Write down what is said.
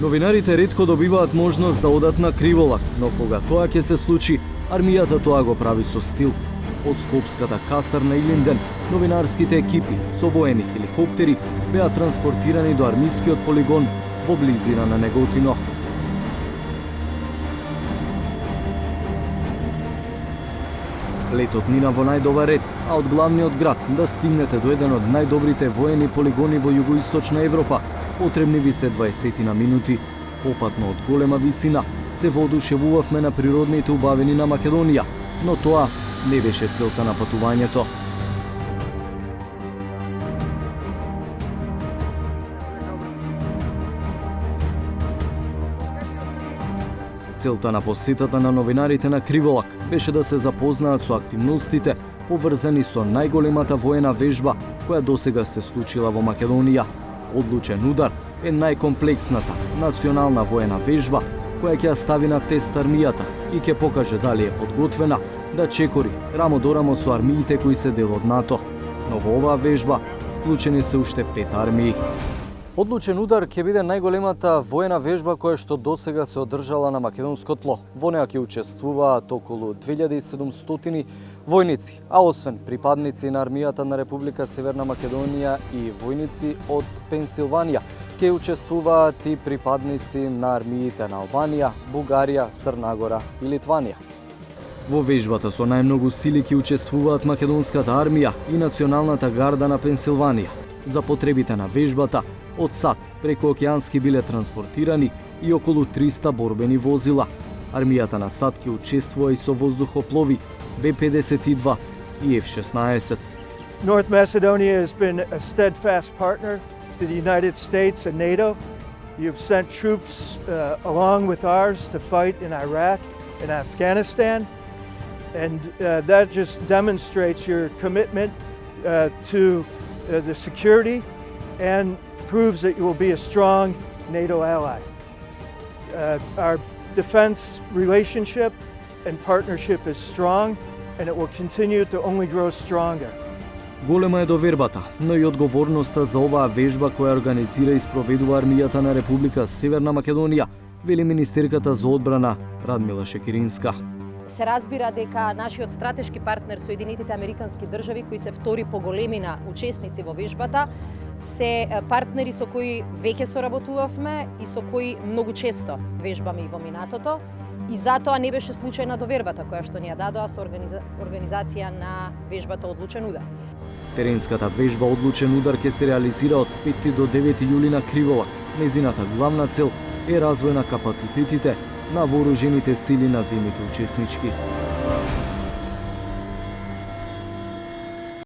Новинарите ретко добиваат можност да одат на криволак, но кога тоа ќе се случи, армијата тоа го прави со стил. Од скопската касарна Илинден, новинарските екипи со воени хеликоптери беа транспортирани до армискиот полигон во близина на Неготино. Летот мина во најдобар ред, а од главниот град да стигнете до еден од најдобрите воени полигони во југоисточна Европа, потребни ви се 20 на минути. Попатно од голема висина се воодушевувавме на природните убавини на Македонија, но тоа не беше целта на патувањето. Целта на посетата на новинарите на Криволак беше да се запознаат со активностите поврзани со најголемата воена вежба која досега се случила во Македонија. Одлучен удар е најкомплексната национална воена вежба која ќе ја стави на тест армијата и ќе покаже дали е подготвена да чекори рамо до рамо со армиите кои се дел од НАТО. Но во оваа вежба вклучени се уште 5 армии. Одлучен удар ќе биде најголемата воена вежба која што досега се одржала на македонско тло. Во неа ќе учествуваат околу 2700 војници, а освен припадници на армијата на Република Северна Македонија и војници од Пенсилванија, ќе учествуваат и припадници на армиите на Албанија, Бугарија, Црна Гора и Литванија. Во вежбата со најмногу сили ќе учествуваат македонската армија и националната гарда на Пенсилванија. За потребите на вежбата, од САД преку океански биле транспортирани и околу 300 борбени возила. Армијата на САД ќе учествува и со воздухоплови Б-52 и F-16. North Macedonia has been a steadfast partner to the United States and NATO. You've sent troops along with ours to fight in Iraq and Afghanistan, and that just demonstrates your commitment to the security and proves that you will be a strong NATO ally. Our defense relationship and partnership is strong, and it will continue to only grow stronger. Голема е довербата, но и одговорноста за оваа вежба која организира и спроведува армијата на Република Северна Македонија, вели министерката за одбрана Радмила Шекеринска. Се разбира дека нашиот стратешки партнер Соединетите Американски држави, кои се втори по големина учесници во вежбата, се партнери со кои веќе соработувавме и со кои многу често вежбаме и во минатото. И затоа не беше случајна довербата која што ни ја дадоа со организација на вежбата Одлучен удар. Теренската вежба Одлучен удар ќе се реализира од 5 до 9 јули на Криволак. Незината главна цел е развој на капацитетите на вооружените сили на земјите учеснички.